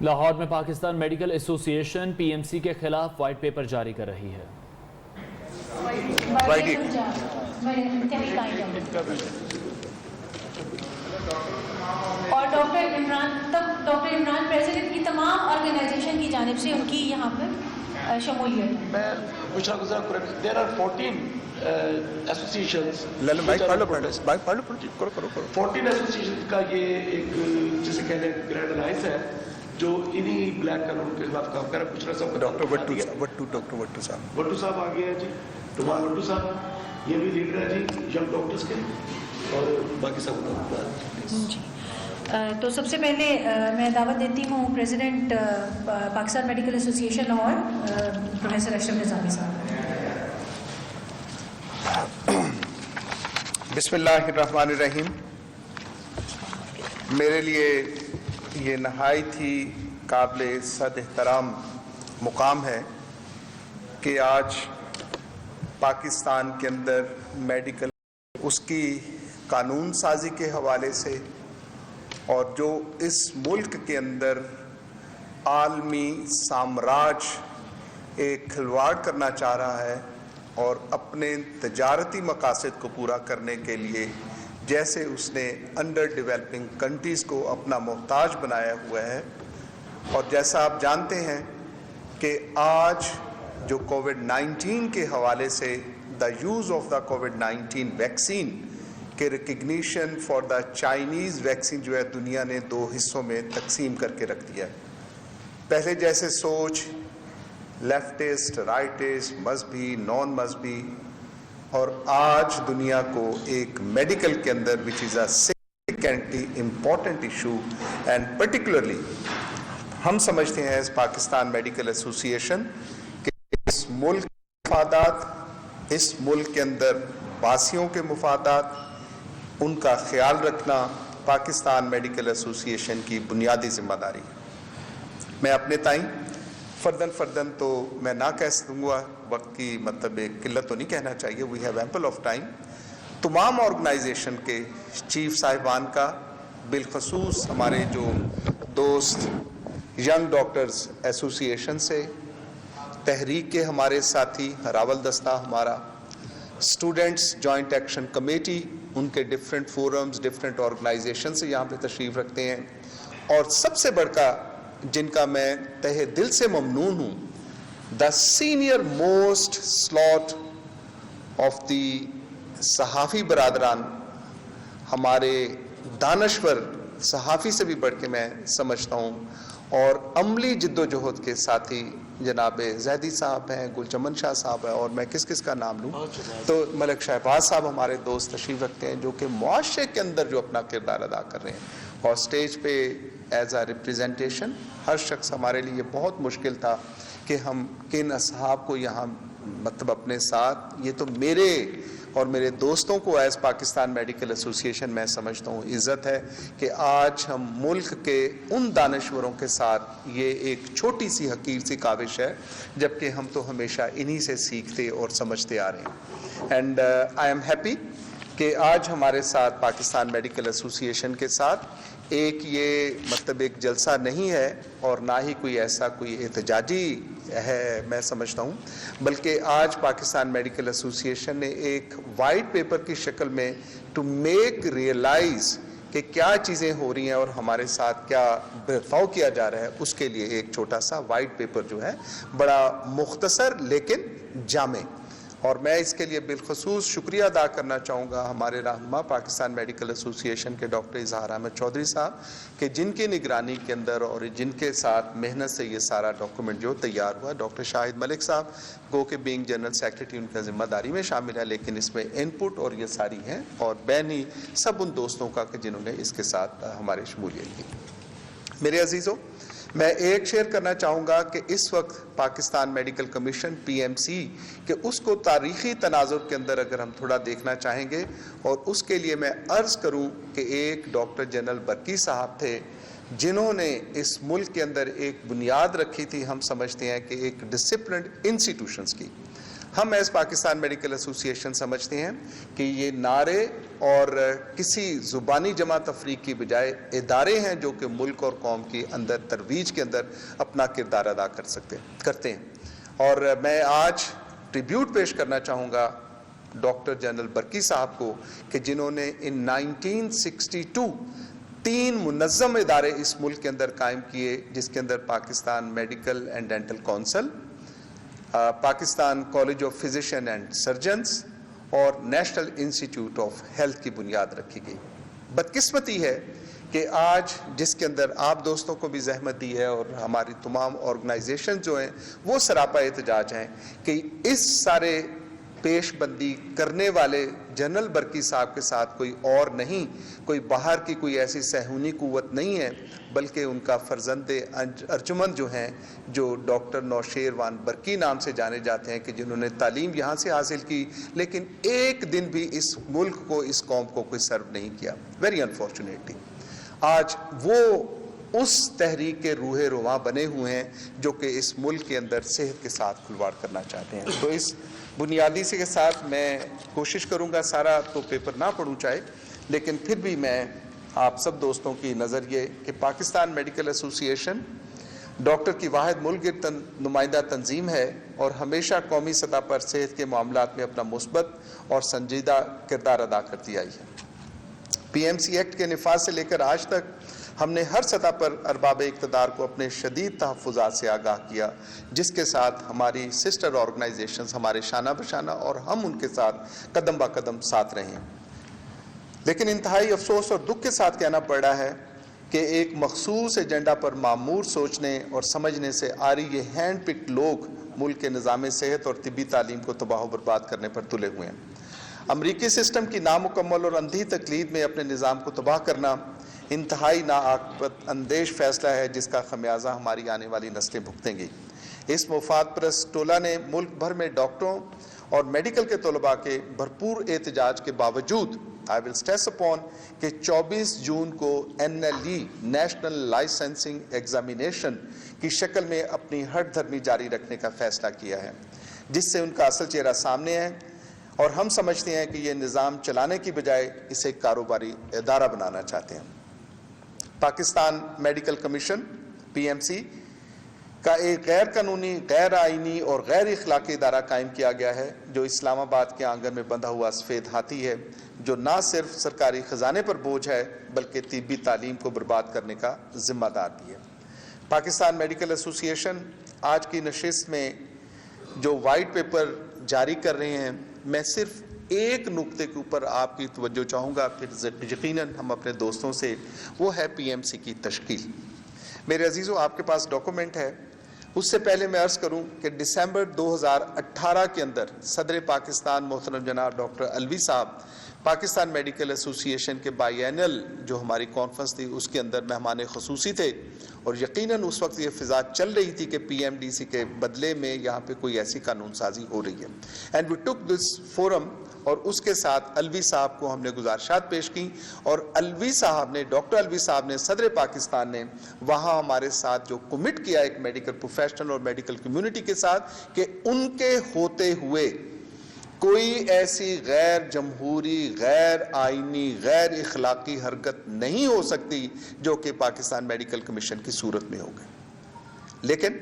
لاہور میں پاکستان میڈیکل ایسوسی ایشن پی ایم سی کے خلاف وائٹ پیپر جاری کر رہی ہے۔ اور ڈاکٹر عمران پریزیڈنٹ کی تمام آرگنائزیشن کی جانب سے ان کی یہاں پر شمولیت ہے۔ میں پوچھنا گزارا دیر آر 14 ایسوسیشنز 14 ایسوسیشن کا یہ ایک جسے کہتے ہیں گرینڈ الائنس ہے جو انہی بلیک قانون کے خلاف کام کر رہا ہے۔ پوچھ رہا صاحب ڈاکٹر وٹو صاحب آگے ہیں جی، ٹمان وٹو صاحب، یہ بھی لیڈر ہے جی ینگ ڈاکٹرز کے، اور باقی سب جی۔ تو سب سے پہلے میں دعوت دیتی ہوں پریزیڈنٹ پاکستان میڈیکل ایسوسی ایشن لاہور پروفیسر اشرف نظامی صاحب۔ بسم اللہ الرحمن الرحیم۔ میرے لیے یہ نہایت ہی قابل صد احترام مقام ہے کہ آج پاکستان کے اندر میڈیکل اس کی قانون سازی کے حوالے سے اور جو اس ملک کے اندر عالمی سامراج ایک کھلواڑ کرنا چاہ رہا ہے اور اپنے تجارتی مقاصد کو پورا کرنے کے لیے جیسے اس نے انڈر ڈیولپنگ کنٹریز کو اپنا محتاج بنایا ہوا ہے، اور جیسا آپ جانتے ہیں کہ آج جو کووڈ-19 کے حوالے سے the use of the Covid vaccine کے recognition for the Chinese vaccine جو ہے دنیا نے 2 حصوں میں تقسیم کر کے رکھ دیا ہے۔ پہلے جیسے سوچ لیفٹسٹ، رائٹسٹ، مذہبی، نان مذہبی، اور آج دنیا کو ایک میڈیکل کے اندر which is a significantly important issue and particularly ہم سمجھتے ہیں ایز پاکستان میڈیکل ایسوسی ایشن کہ اس ملک کے مفادات، اس ملک کے اندر باسیوں کے مفادات، ان کا خیال رکھنا پاکستان میڈیکل ایسوسی ایشن کی بنیادی ذمہ داری ہے۔ میں اپنے تائیں فردن تو میں نہ کہہ سکوں گا، وقت کی مطلب ایک قلت تو نہیں کہنا چاہیے، we have ample of time, تمام آرگنائزیشن کے چیف صاحبان کا، بالخصوص ہمارے جو دوست ینگ ڈاکٹرز ایسوسی ایشن سے، تحریک کے ہمارے ساتھی راول دستہ ہمارا، اسٹوڈنٹس جوائنٹ ایکشن کمیٹی، ان کے ڈفرینٹ فورمز، ڈفرینٹ آرگنائزیشن سے یہاں پہ تشریف رکھتے ہیں، اور سب سے بڑھ کا جن کا میں تہہ دل سے ممنون ہوں، the senior most slot of the صحافی برادران، ہمارے دانشور صحافی سے بھی بڑھ کے میں سمجھتا ہوں، اور عملی جد و جہد کے ساتھی جناب زیدی صاحب ہیں، گل چمن شاہ صاحب ہیں، اور میں کس کا نام لوں تو ملک شہباز صاحب ہمارے دوست تشریف رکھتے ہیں جو کہ معاشرے کے اندر جو اپنا کردار ادا کر رہے ہیں، اور سٹیج پہ ایز اے ریپریزنٹیشن ہر شخص، ہمارے لیے یہ بہت مشکل تھا کہ ہم کن اصحاب کو یہاں مطلب اپنے ساتھ، یہ تو میرے اور میرے دوستوں کو ایز پاکستان میڈیکل ایسوسی ایشن میں سمجھتا ہوں عزت ہے کہ آج ہم ملک کے ان دانشوروں کے ساتھ، یہ ایک چھوٹی سی حقیر سی کاوش ہے، جبکہ ہم تو ہمیشہ انہی سے سیکھتے اور سمجھتے آ رہے ہیں۔ اینڈ آئی ایم ہیپی کہ آج ہمارے ساتھ پاکستان میڈیکل ایسوسی ایشن کے ساتھ ایک یہ مطلب ایک جلسہ نہیں ہے اور نہ ہی کوئی ایسا کوئی احتجاجی ہے میں سمجھتا ہوں، بلکہ آج پاکستان میڈیکل ایسوسی ایشن نے ایک وائٹ پیپر کی شکل میں ٹو میک ریئلائز کہ کیا چیزیں ہو رہی ہیں اور ہمارے ساتھ کیا برتاؤ کیا جا رہا ہے، اس کے لیے ایک چھوٹا سا وائٹ پیپر جو ہے بڑا مختصر لیکن جامع، اور میں اس کے لیے بالخصوص شکریہ ادا کرنا چاہوں گا ہمارے رہنما پاکستان میڈیکل ایسوسی ایشن کے ڈاکٹر اظہار احمد چودھری صاحب کہ جن کی نگرانی کے اندر اور جن کے ساتھ محنت سے یہ سارا ڈاکومنٹ جو تیار ہوا، ڈاکٹر شاہد ملک صاحب گو کہ بینگ جنرل سیکرٹری ان کا ذمہ داری میں شامل ہے، لیکن اس میں ان پٹ اور یہ ساری ہیں، اور بینی سب ان دوستوں کا کہ جنہوں نے اس کے ساتھ ہمارے شمولیت کی۔ میرے عزیزوں، میں ایک شیئر کرنا چاہوں گا کہ اس وقت Pakistan medical commission P M C کہ اس کو تاریخی تناظر کے اندر اگر ہم تھوڑا دیکھنا چاہیں گے، اور اس کے لیے میں عرض کروں کہ ایک ڈاکٹر جنرل برکی صاحب تھے جنہوں نے اس ملک کے اندر ایک بنیاد رکھی تھی، ہم سمجھتے ہیں کہ ایک ڈسپلنڈ انسٹیٹیوشنز کی۔ ہم ایز پاکستان میڈیکل ایسوسی ایشن سمجھتے ہیں کہ یہ نعرے اور کسی زبانی جمع تفریق کی بجائے ادارے ہیں جو کہ ملک اور قوم کی اندر ترویج کے اندر اپنا کردار ادا کرتے ہیں. اور میں آج ٹریبیوٹ پیش کرنا چاہوں گا ڈاکٹر جنرل برکی صاحب کو کہ جنہوں نے ان 1962 3 منظم ادارے اس ملک کے اندر قائم کیے، جس کے اندر Pakistan medical and dental council, Pakistan college of physician and surgeons اور نیشنل انسٹیٹیوٹ آف ہیلتھ کی بنیاد رکھی گئی. بدقسمتی ہے کہ آج جس کے اندر آپ دوستوں کو بھی زحمت دی ہے اور ہماری تمام آرگنائزیشن جو ہیں وہ سراپا احتجاج ہیں کہ اس سارے پیش بندی کرنے والے جنرل برکی صاحب کے ساتھ کوئی اور نہیں، کوئی باہر کی کوئی ایسی صہیونی قوت نہیں ہے، بلکہ ان کا فرزند ارجمند جو ہیں، جو ڈاکٹر نوشیروان برکی نام سے جانے جاتے ہیں، کہ جنہوں نے تعلیم یہاں سے حاصل کی لیکن ایک دن بھی اس ملک کو، اس قوم کو کوئی سرو نہیں کیا. ویری انفارچونیٹلی آج وہ اس تحریک کے روح رواں بنے ہوئے ہیں جو کہ اس ملک کے اندر صحت کے ساتھ کھلواڑ کرنا چاہتے ہیں. تو اس بنیادی سے کے ساتھ میں کوشش کروں گا سارا تو پیپر نہ پڑھوں چاہے، لیکن پھر بھی میں آپ سب دوستوں کی نظر یہ کہ پاکستان میڈیکل ایسوسی ایشن ڈاکٹر کی واحد ملک گیر نمائندہ تنظیم ہے اور ہمیشہ قومی سطح پر صحت کے معاملات میں اپنا مثبت اور سنجیدہ کردار ادا کرتی آئی ہے. پی ایم سی ایکٹ کے نفاذ سے لے کر آج تک ہم نے ہر سطح پر ارباب اقتدار کو اپنے شدید تحفظات سے آگاہ کیا، جس کے ساتھ ہماری سسٹر آرگنائزیشنز ہمارے شانہ بشانہ اور ہم ان کے ساتھ قدم با قدم ساتھ رہے ہیں. لیکن انتہائی افسوس اور دکھ کے ساتھ کہنا پڑ رہا ہے کہ ایک مخصوص ایجنڈا پر معمور سوچنے اور سمجھنے سے آ رہی یہ ہینڈ پکڈ لوگ ملک کے نظام صحت اور طبی تعلیم کو تباہ و برباد کرنے پر تلے ہوئے ہیں. امریکی سسٹم کی نامکمل اور اندھی تقلید میں اپنے نظام کو تباہ کرنا انتہائی ناعاقبت اندیش فیصلہ ہے، جس کا خمیازہ ہماری آنے والی نسلیں بھگتیں گی. اس مفاد پرست ٹولہ نے ملک بھر میں ڈاکٹروں اور میڈیکل کے طلباء کے بھرپور احتجاج کے باوجود I will stress upon کہ 24 جون کو NLE نیشنل لائسنسنگ ایگزامینیشن کی شکل میں اپنی ہٹ دھرمی جاری رکھنے کا فیصلہ کیا ہے، جس سے ان کا اصل چہرہ سامنے ہے اور ہم سمجھتے ہیں کہ یہ نظام چلانے کی بجائے اسے کاروباری ادارہ بنانا چاہتے ہیں. پاکستان میڈیکل کمیشن PMC کا ایک غیر قانونی، غیر آئینی اور غیر اخلاقی ادارہ قائم کیا گیا ہے، جو اسلام آباد کے آنگن میں بندھا ہوا سفید ہاتھی ہے، جو نہ صرف سرکاری خزانے پر بوجھ ہے بلکہ طبی تعلیم کو برباد کرنے کا ذمہ دار بھی ہے. پاکستان میڈیکل ایسوسی ایشن آج کی نشست میں جو وائٹ پیپر جاری کر رہے ہیں، میں صرف ایک نقطے کے اوپر آپ کی توجہ چاہوں گا، پھر یقیناً ہم اپنے دوستوں سے، وہ ہے PMC کی تشکیل. میرے عزیزوں، آپ کے پاس ڈاکومنٹ ہے. اس سے پہلے میں عرض کروں کہ دسمبر 2018 کے اندر صدر پاکستان محترم جناب ڈاکٹر الوی صاحب پاکستان میڈیکل ایسوسی ایشن کے بائی اینل جو ہماری کانفرنس تھی اس کے اندر مہمان خصوصی تھے، اور یقیناً اس وقت یہ فضا چل رہی تھی کہ PMDC کے بدلے میں یہاں پہ کوئی ایسی قانون سازی ہو رہی ہے. And we tick this forum, اور اس کے ساتھ الوی صاحب کو ہم نے گزارشات پیش کی، اور الوی صاحب نے، ڈاکٹر الوی صاحب نے، صدر پاکستان نے وہاں ہمارے ساتھ جو کمٹ کیا ایک میڈیکل پروفیشنل اور میڈیکل کمیونٹی کے ساتھ، کہ ان کے ہوتے ہوئے کوئی ایسی غیر جمہوری، غیر آئینی، غیر اخلاقی حرکت نہیں ہو سکتی جو کہ پاکستان میڈیکل کمیشن کی صورت میں ہوگی. لیکن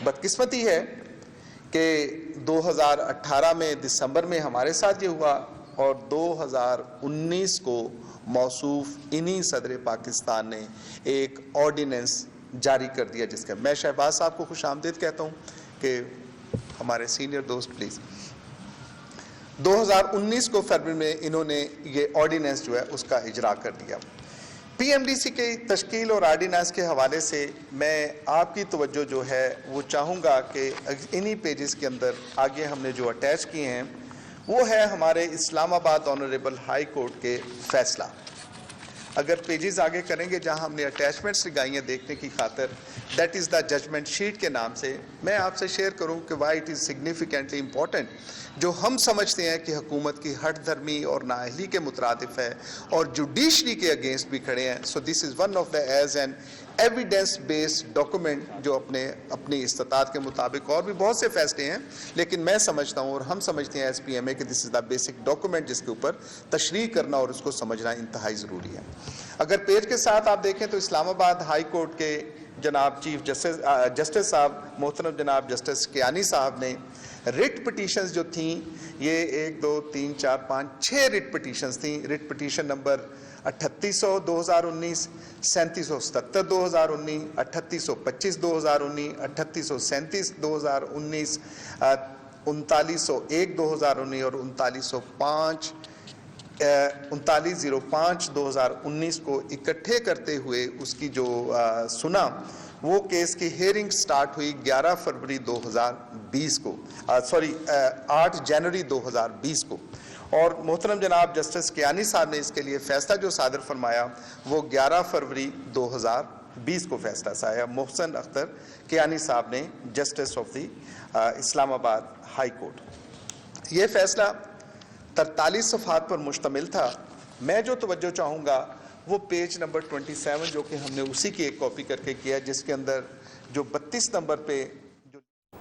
بدقسمتی ہے کہ 2018 میں دسمبر میں ہمارے ساتھ یہ ہوا، اور 2019 کو موصوف انہی صدر پاکستان نے ایک آرڈیننس جاری کر دیا، جس کا میں شہباز صاحب کو خوش آمدید کہتا ہوں کہ ہمارے سینئر دوست پلیز. 2019 کو فروری میں انہوں نے یہ آرڈیننس جو ہے اس کا اجرا کر دیا. PMDC کی تشکیل اور آرڈیننس کے حوالے سے میں آپ کی توجہ جو ہے وہ چاہوں گا کہ انہی پیجز کے اندر آگے ہم نے جو اٹیچ کیے ہیں وہ ہے ہمارے اسلام آباد آنریبل ہائی کورٹ کے فیصلہ. اگر پیجز آگے کریں گے جہاں ہم نے اٹیچمنٹس لگائی ہیں دیکھنے کی خاطر، that is the judgement sheet کے نام سے، میں آپ سے شیئر کروں کہ why it is significantly important, جو ہم سمجھتے ہیں کہ حکومت کی ہٹ دھرمی اور نااہلی کے مترادف ہے اور جوڈیشری کے اگینسٹ بھی کھڑے ہیں. So this is one of the ace and evidence based document جو اپنی استطاعت کے مطابق، اور بھی بہت سے فیصلے ہیں، لیکن میں سمجھتا ہوں اور ہم سمجھتے ہیں ایس پی ایم اے کہ دس از دا بیسک ڈاکومنٹ جس کے اوپر تشریح کرنا اور اس کو سمجھنا انتہائی ضروری ہے۔ اگر پیج کے ساتھ آپ دیکھیں تو اسلام آباد ہائی کورٹ کے جناب چیف جسٹس صاحب محترم جناب جسٹس کیانی صاحب نے ریٹ پٹیشنز جو تھیں، یہ 1 2 3 4 5 6 ریٹ پٹیشنز تھیں۔ ریٹ پٹیشن نمبر 3800 2019، 3777 2019، 3825 2019، 3837 2019، 3901 2019 اور 3905 2019 کو اکٹھے کرتے ہوئے اس کی جو سنا، وہ کیس کی ہیئرنگ سٹارٹ ہوئی 11 فروری 2020 کو، 8 جنوری 2020 کو، اور محترم جناب جسٹس کیانی صاحب نے اس کے لیے فیصلہ جو صادر فرمایا وہ 11 فروری 2020 کو فیصلہ سایا محسن اختر کیانی صاحب نے، جسٹس آف دی اسلام آباد ہائی کورٹ۔ یہ فیصلہ 43 صفحات پر مشتمل تھا۔ میں جو توجہ چاہوں گا وہ پیج نمبر 27 جو کہ ہم نے اسی کی ایک کاپی کر کے کیا، جس کے اندر جو 32 نمبر پہ